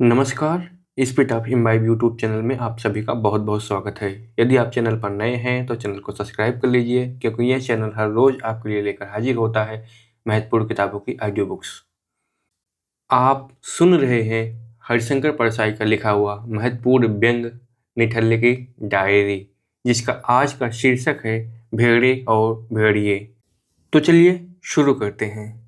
नमस्कार, speed of imbibe YouTube channel में आप सभी का बहुत बहुत स्वागत है। यदि आप चैनल पर नए हैं तो चैनल को सब्सक्राइब कर लीजिए, क्योंकि यह चैनल हर रोज़ आपके लिए लेकर हाजिर होता है महत्वपूर्ण किताबों की ऑडियो बुक्स। आप सुन रहे हैं हरिशंकर परसाई का लिखा हुआ महत्वपूर्ण व्यंग निठल्ले की डायरी, जिसका आज का शीर्षक है भेड़े और भेड़िए। तो चलिए शुरू करते हैं।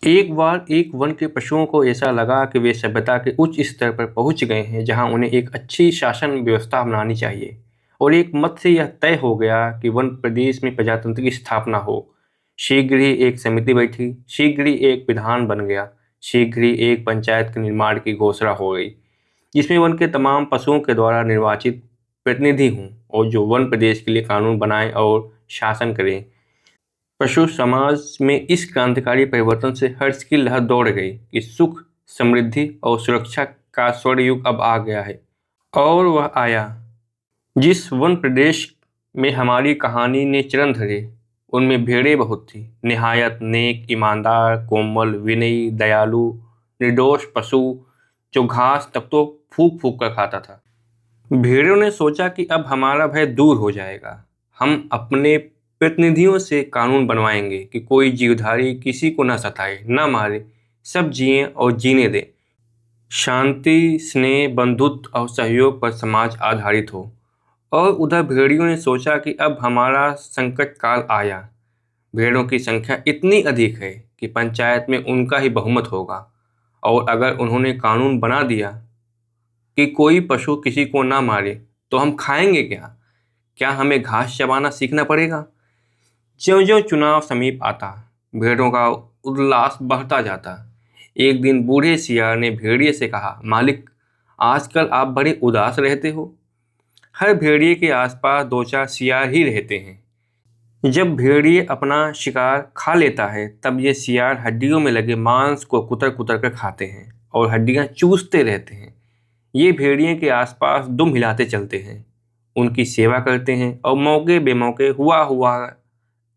एक बार एक वन के पशुओं को ऐसा लगा कि वे सभ्यता के उच्च स्तर पर पहुंच गए हैं, जहां उन्हें एक अच्छी शासन व्यवस्था बनानी चाहिए। और एक मत से यह तय हो गया कि वन प्रदेश में प्रजातंत्र की स्थापना हो। शीघ्र ही एक समिति बैठी, शीघ्र ही एक विधान बन गया, शीघ्र ही एक पंचायत के निर्माण की घोषणा हो गई, जिसमें वन के तमाम पशुओं के द्वारा निर्वाचित प्रतिनिधि हों और जो वन प्रदेश के लिए कानून बनाएं और शासन करें। पशु समाज में इस क्रांतिकारी परिवर्तन से हर्ष की लहर दौड़ गई कि सुख, समृद्धि और सुरक्षा का स्वर्ण युग अब आ गया है। और वह आया। जिस वन प्रदेश में हमारी कहानी ने चरण धरे, उनमें भेड़ें बहुत थी, निहायत नेक, ईमानदार, कोमल, विनयी, दयालु, निर्दोष पशु, जो घास तब तो फूंक फूंक कर खाता था। भेड़ों ने सोचा कि अब हमारा भय दूर हो जाएगा। हम अपने प्रतिनिधियों से कानून बनवाएंगे कि कोई जीवधारी किसी को न सताए, न मारे, सब जिएं और जीने दें। शांति, स्नेह, बंधुत्व और सहयोग पर समाज आधारित हो। और उधर भेड़ियों ने सोचा कि अब हमारा संकट काल आया। भेड़ों की संख्या इतनी अधिक है कि पंचायत में उनका ही बहुमत होगा, और अगर उन्होंने कानून बना दिया कि कोई पशु किसी को ना मारे, तो हम खाएंगे क्या? क्या हमें घास चबाना सीखना पड़ेगा? ज्यों-ज्यों चुनाव समीप आता, भेड़ों का उल्लास बढ़ता जाता। एक दिन बूढ़े सियार ने भेड़िए से कहा, मालिक, आजकल आप बड़े उदास रहते हो। हर भेड़िए के आसपास दो चार सियार ही रहते हैं। जब भेड़िए अपना शिकार खा लेता है, तब ये सियार हड्डियों में लगे मांस को कुतर कुतर कर खाते हैं और हड्डियां चूसते रहते हैं। ये भेड़िए के आसपास दुम हिलाते चलते हैं, उनकी सेवा करते हैं और मौके बेमौके हुआ हुआ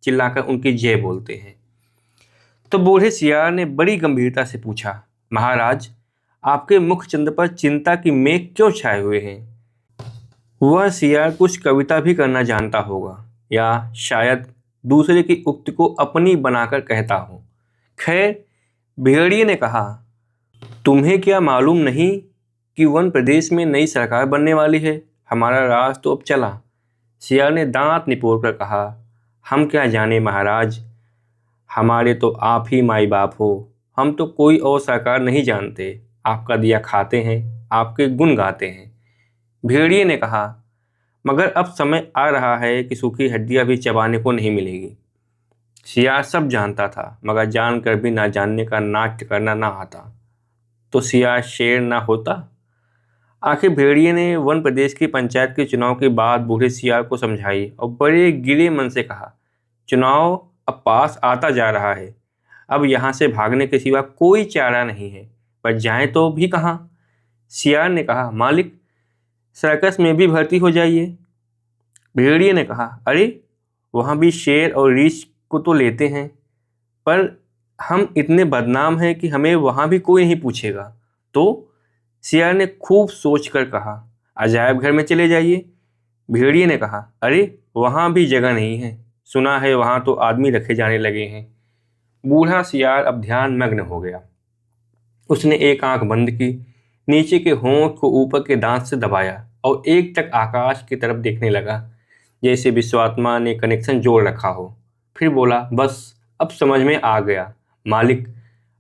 चिल्लाकर उनकी जय बोलते हैं। तो बूढ़े सियार ने बड़ी गंभीरता से पूछा, महाराज, आपके मुख चंद्र पर चिंता की मेघ क्यों छाए हुए हैं? वह सियार कुछ कविता भी करना जानता होगा, या शायद दूसरे की उक्ति को अपनी बनाकर कहता हो। खैर, भेड़िए ने कहा, तुम्हें क्या मालूम नहीं कि वन प्रदेश में नई सरकार बनने वाली है? हमारा राज तो अब चला। सियार ने दांत निपोड़ कर कहा, हम क्या जाने महाराज, हमारे तो आप ही माई बाप हो। हम तो कोई और सरकार नहीं जानते। आपका दिया खाते हैं, आपके गुण गाते हैं। भेड़िए ने कहा, मगर अब समय आ रहा है कि सूखी हड्डियां भी चबाने को नहीं मिलेगी। सियार सब जानता था, मगर जानकर भी ना जानने का नाट्य करना ना आता तो सियार शेर ना होता। आखिर भेड़िए ने वन प्रदेश की पंचायत के चुनाव की बात बूढ़े सियार को समझाई और बड़े गिरे मन से कहा, चुनाव अब पास आता जा रहा है। अब यहाँ से भागने के सिवा कोई चारा नहीं है, पर जाएं तो भी कहाँ? सियार ने कहा, मालिक, सर्कस में भी भर्ती हो जाइए। भेड़िए ने कहा, अरे, वहाँ भी शेर और रीछ को तो लेते हैं, पर हम इतने बदनाम हैं कि हमें वहाँ भी कोई नहीं पूछेगा। तो सियार ने खूब सोच कर कहा, अजायब घर में चले जाइए। भेड़िए ने कहा, अरे, वहाँ भी जगह नहीं है, सुना है वहाँ तो आदमी रखे जाने लगे हैं। बूढ़ा सियार अब ध्यान मग्न हो गया। उसने एक आंख बंद की, नीचे के होंठ को ऊपर के दांत से दबाया और एक टक आकाश की तरफ देखने लगा, जैसे विश्वात्मा ने कनेक्शन जोड़ रखा हो। फिर बोला, बस अब समझ में आ गया मालिक,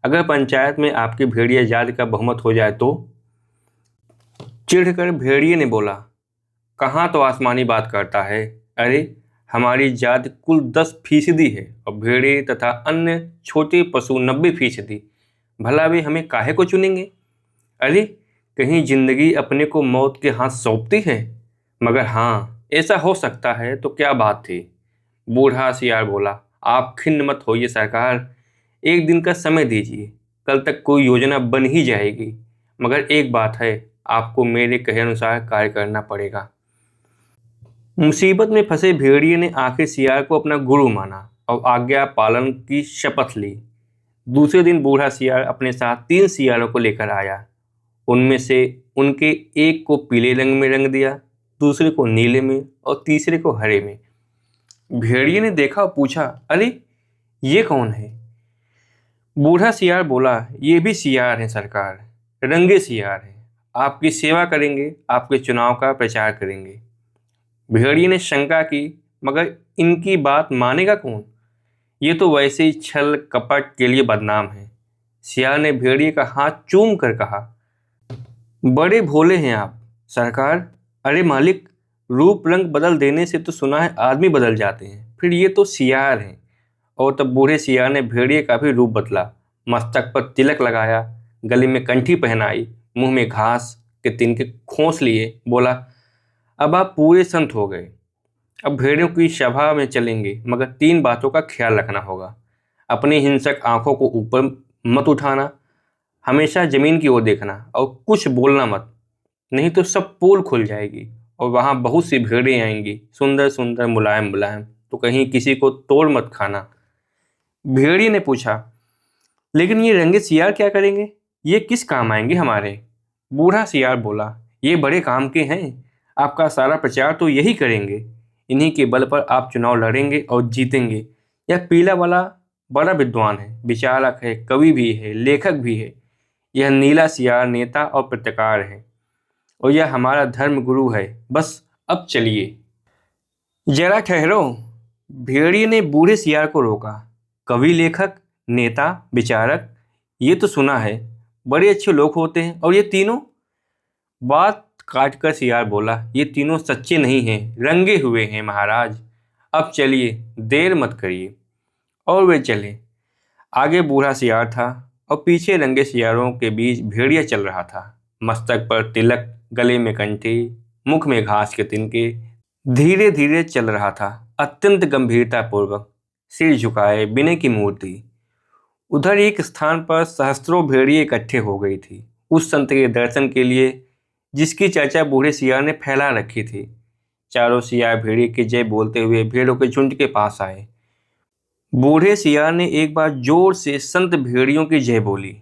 अगर पंचायत में आपकी भेड़िया जाति का बहुमत हो जाए तो? चिढ़कर भेड़िए ने बोला, कहाँ तो आसमानी बात करता है। अरे, हमारी जाति कुल 10% है और भेड़े तथा अन्य छोटे पशु 90%। भला भी हमें काहे को चुनेंगे? अरे, कहीं जिंदगी अपने को मौत के हाथ सौंपती है? मगर हाँ, ऐसा हो सकता है तो क्या बात थी। बूढ़ा सियार बोला, आप खिन्न मत होइए सरकार, एक दिन का समय दीजिए, कल तक कोई योजना बन ही जाएगी। मगर एक बात है, आपको मेरे कहे अनुसार कार्य करना पड़ेगा। मुसीबत में फंसे भेड़िए ने आखिर सियार को अपना गुरु माना और आज्ञा पालन की शपथ ली। दूसरे दिन बूढ़ा सियार अपने साथ 3 सियारों को लेकर आया। उनमें से उनके एक को पीले रंग में रंग दिया, दूसरे को नीले में और तीसरे को हरे में। भेड़िए ने देखा और पूछा, अरे ये कौन है? बूढ़ा सियार बोला, ये भी सियार हैं सरकार, रंगे सियार हैं। आपकी सेवा करेंगे, आपके चुनाव का प्रचार करेंगे। भेड़िए ने शंका की, मगर इनकी बात मानेगा कौन? ये तो वैसे ही छल कपट के लिए बदनाम है। सियार ने भेड़िए का हाथ चूम कर कहा, बड़े भोले हैं आप सरकार। अरे मालिक, रूप रंग बदल देने से तो सुना है आदमी बदल जाते हैं, फिर ये तो सियार हैं। और तब बूढ़े सियार ने भेड़िए का भी रूप बदला, मस्तक पर तिलक लगाया, गले में कंठी पहनाई, मुंह में घास के तिनके खोस लिए, बोला, अब आप पूरे संत हो गए। अब भेड़ियों की सभा में चलेंगे, मगर 3 बातों का ख्याल रखना होगा। अपनी हिंसक आंखों को ऊपर मत उठाना, हमेशा जमीन की ओर देखना और कुछ बोलना मत, नहीं तो सब पोल खुल जाएगी और वहां बहुत सी भेड़ें आएंगी, सुंदर सुंदर, मुलायम मुलायम, तो कहीं किसी को तोड़ मत खाना। भेड़िए ने पूछा, लेकिन ये रंगे सियार क्या करेंगे? ये किस काम आएंगे हमारे? बूढ़ा सियार बोला, ये बड़े काम के हैं, आपका सारा प्रचार तो यही करेंगे। इन्हीं के बल पर आप चुनाव लड़ेंगे और जीतेंगे। यह पीला वाला बड़ा विद्वान है, विचारक है, कवि भी है, लेखक भी है। यह नीला सियार नेता और पत्रकार है, और यह हमारा धर्म गुरु है। बस अब चलिए। जरा ठहरो, भेड़िए ने बूढ़े सियार को रोका। कवि, लेखक, नेता, विचारक, ये तो सुना है, बड़े अच्छे लोग होते हैं, और ये तीनों? बात काटकर सियार बोला, ये तीनों सच्चे नहीं हैं, रंगे हुए हैं महाराज। अब चलिए, देर मत करिए। और वे चले। आगे बूढ़ा सियार था और पीछे रंगे सियारों के बीच भेड़िया चल रहा था। मस्तक पर तिलक, गले में कंठी, मुख में घास के तिनके, धीरे धीरे चल रहा था, अत्यंत गंभीरता पूर्वक, सिर झुकाए, विनय की मूर्ति। उधर एक स्थान पर सहस्त्रों भेड़िए इकट्ठे हो गई थी, उस संत के दर्शन के लिए जिसकी चर्चा बूढ़े सियार ने फैला रखी थी। चारों सियार भेड़िए की जय बोलते हुए भेड़ों के झुंड के पास आए। बूढ़े सियार ने एक बार जोर से संत भेड़ियों की जय बोली।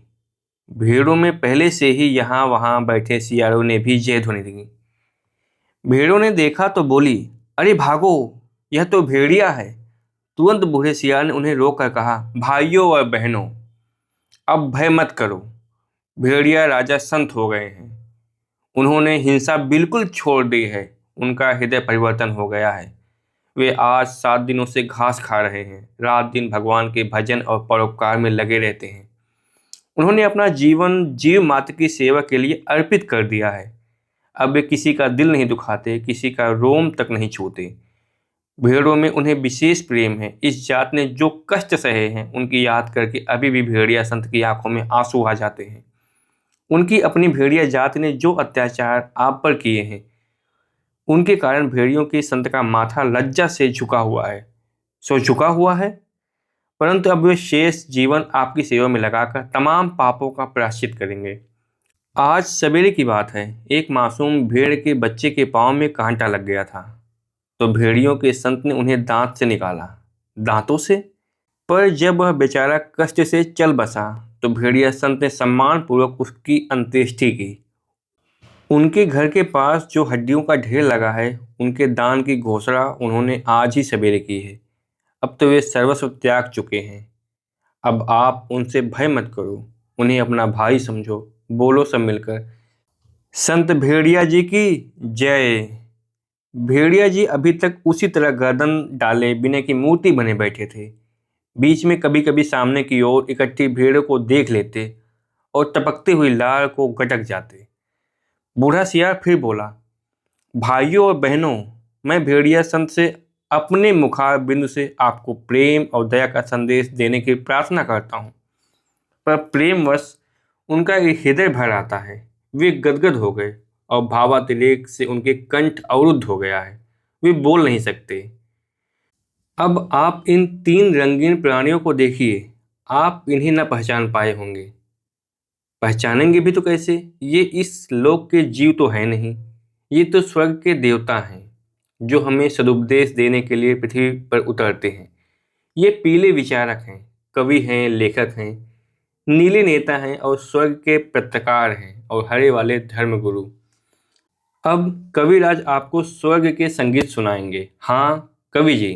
भेड़ों में पहले से ही यहाँ वहाँ बैठे सियारों ने भी जय ध्वनि दी। भेड़ों ने देखा तो बोली, अरे भागो, यह तो भेड़िया है। तुरंत बूढ़े सियार ने उन्हें रोककर कहा, भाइयों और बहनों, अब भय मत करो, भेड़िया राजा संत हो गए हैं। उन्होंने हिंसा बिल्कुल छोड़ दी है, उनका हृदय परिवर्तन हो गया है। वे आज 7 दिनों से घास खा रहे हैं, रात दिन भगवान के भजन और परोपकार में लगे रहते हैं। उन्होंने अपना जीवन जीव मात्र की सेवा के लिए अर्पित कर दिया है। अब वे किसी का दिल नहीं दुखाते, किसी का रोम तक नहीं छूते। भेड़ों में उन्हें विशेष प्रेम है। इस जात ने जो कष्ट सहे हैं, उनकी याद करके अभी भी भेड़िया संत की आंखों में आंसू आ जाते हैं। उनकी अपनी भेड़िया जात ने जो अत्याचार आप पर किए हैं, उनके कारण भेड़ियों के संत का माथा लज्जा से झुका हुआ है, झुका हुआ है। परंतु अब वे शेष जीवन आपकी सेवा में लगाकर तमाम पापों का प्रायश्चित करेंगे। आज सवेरे की बात है, एक मासूम भेड़ के बच्चे के पांव में कांटा लग गया था, तो भेड़ियों के संत ने उन्हें दांत से निकाला, दांतों से। पर जब वह बेचारा कष्ट से चल बसा, तो भेड़िया संत ने सम्मानपूर्वक उसकी अंत्येष्टि की। उनके घर के पास जो हड्डियों का ढेर लगा है, उनके दान की घोषणा उन्होंने आज ही सवेरे की है। अब तो वे सर्वस्व त्याग चुके हैं। अब आप उनसे भय मत करो, उन्हें अपना भाई समझो। बोलो सब मिलकर, संत भेड़िया जी की जय। भेड़िया जी अभी तक उसी तरह गर्दन डाले विनय की मूर्ति बने बैठे थे। बीच में कभी कभी सामने की ओर इकट्ठी भीड़ को देख लेते और टपकती हुई लार को गटक जाते। बूढ़ा सियार फिर बोला, भाइयों और बहनों, मैं भेड़िया संत से अपने मुखारबिंदु से आपको प्रेम और दया का संदेश देने की प्रार्थना करता हूँ, पर प्रेमवश उनका हृदय भर आता है। वे गदगद हो गए और भावातिरेक से उनके कंठ अवरुद्ध हो गया है, वे बोल नहीं सकते। अब आप इन 3 रंगीन प्राणियों को देखिए, आप इन्हें न पहचान पाए होंगे। पहचानेंगे भी तो कैसे? ये इस लोक के जीव तो हैं नहीं, ये तो स्वर्ग के देवता हैं, जो हमें सदुपदेश देने के लिए पृथ्वी पर उतरते हैं। ये पीले विचारक हैं, कवि हैं, लेखक हैं। नीले नेता हैं और स्वर्ग के पत्रकार हैं और हरे वाले धर्मगुरु। अब कविराज आपको स्वर्ग के संगीत सुनाएंगे। हाँ कवि जी।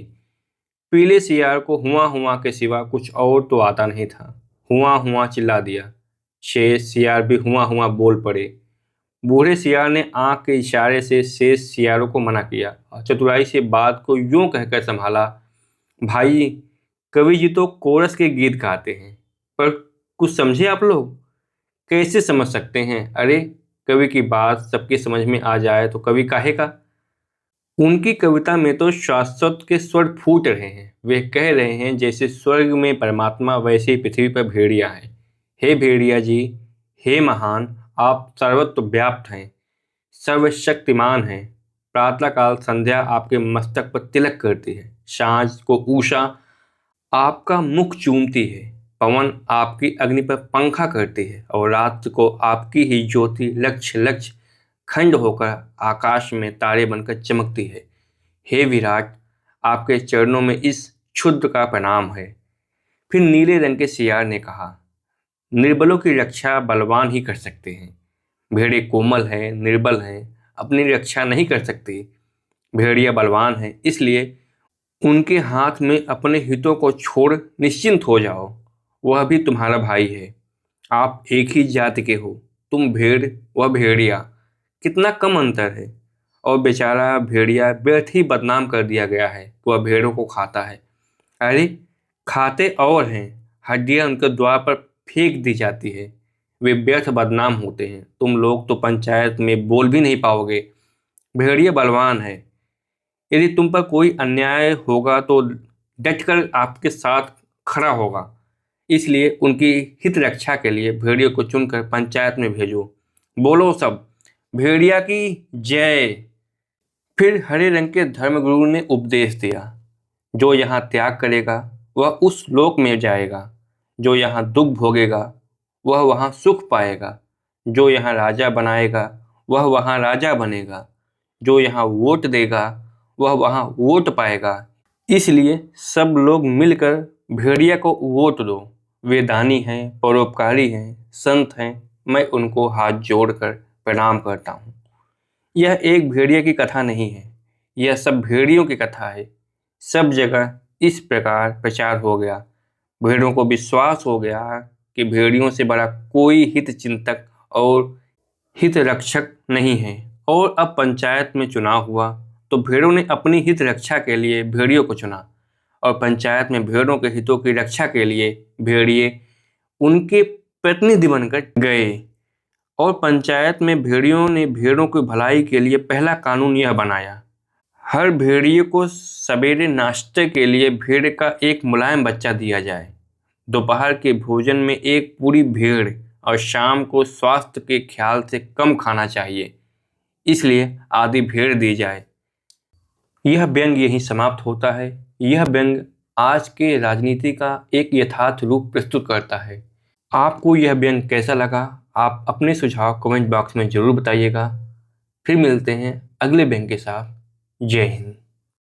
पीले सियार को हुआ हुआ के सिवा कुछ और तो आता नहीं था। हुआ हुआ चिल्ला दिया। शेष सियार भी हुआ हुआ बोल पड़े। बूढ़े सियार ने आंख के इशारे से शेष सियारों को मना किया और चतुराई से बात को यूं कहकर संभाला, भाई कवि जी तो कोरस के गीत गाते हैं, पर कुछ समझे आप लोग? कैसे समझ सकते हैं? अरे कवि की बात सबके समझ में आ जाए तो कवि काहे का। उनकी कविता में तो शाश्वत के स्वर फूट रहे हैं। वे कह रहे हैं जैसे स्वर्ग में परमात्मा वैसे ही पृथ्वी पर भेड़िया है। हे भेड़िया जी, हे महान, आप सर्वत्र व्याप्त हैं, सर्वशक्तिमान हैं। प्रातःकाल संध्या आपके मस्तक पर तिलक करती है, सांझ को उषा आपका मुख चूमती है, पवन आपकी अग्नि पर पंखा करती है और रात को आपकी ही ज्योति लक्ष्य लक्ष्य खंड होकर आकाश में तारे बनकर चमकती है। हे विराट, आपके चरणों में इस क्षुद्र का प्रणाम है। फिर नीले रंग के सियार ने कहा, निर्बलों की रक्षा बलवान ही कर सकते हैं। भेड़े कोमल हैं, निर्बल हैं, अपनी रक्षा नहीं कर सकती। भेड़िया बलवान है, इसलिए उनके हाथ में अपने हितों को छोड़ निश्चिंत हो जाओ। वह भी तुम्हारा भाई है। आप एक ही जाति के हो। तुम भेड़, वह भेड़िया, कितना कम अंतर है। और बेचारा भेड़िया व्यर्थ ही बदनाम कर दिया गया है कि वह भेड़ों को खाता है। अरे खाते और हैं, हड्डियां उनके द्वार पर फेंक दी जाती है। वे व्यर्थ बदनाम होते हैं। तुम लोग तो पंचायत में बोल भी नहीं पाओगे। भेड़िया बलवान है, यदि तुम पर कोई अन्याय होगा तो डटकर आपके साथ खड़ा होगा। इसलिए उनकी हित रक्षा के लिए भेड़िया को चुनकर पंचायत में भेजो। बोलो सब, भेड़िया की जय। फिर हरे रंग के धर्मगुरु ने उपदेश दिया, जो यहाँ त्याग करेगा वह उस लोक में जाएगा। जो यहाँ दुख भोगेगा वह वहाँ सुख पाएगा। जो यहाँ राजा बनाएगा वह वहाँ राजा बनेगा। जो यहाँ वोट देगा वह वहाँ वोट पाएगा। इसलिए सब लोग मिलकर भेड़िया को वोट दो। वे दानी हैं, परोपकारी हैं, संत हैं। मैं उनको हाथ जोड़कर प्रणाम करता हूँ। यह एक भेड़िया की कथा नहीं है, यह सब भेड़ियों की कथा है। सब जगह इस प्रकार प्रचार हो गया। भेड़ों को विश्वास हो गया कि भेड़ियों से बड़ा कोई हित चिंतक और हित रक्षक नहीं है। और अब पंचायत में चुनाव हुआ तो भेड़ों ने अपनी हित रक्षा के लिए भेड़ियों को चुना और पंचायत में भेड़ों के हितों की रक्षा के लिए भेड़िए उनके प्रतिनिधि बनकर गए। और पंचायत में भेड़ियों ने भेड़ों की भलाई के लिए पहला कानून यह बनाया, हर भेड़िए को सवेरे नाश्ते के लिए भेड़ का एक मुलायम बच्चा दिया जाए। दोपहर के भोजन में एक पूरी भेड़ और शाम को स्वास्थ्य के ख्याल से कम खाना चाहिए, इसलिए आधी भेड़ दी जाए। यह व्यंग यहीं समाप्त होता है। यह व्यंग आज के राजनीति का एक यथार्थ रूप प्रस्तुत करता है। आपको यह व्यंग कैसा लगा? आप अपने सुझाव कमेंट बॉक्स में जरूर बताइएगा। फिर मिलते हैं अगले व्यंग के साथ। जय हिंद।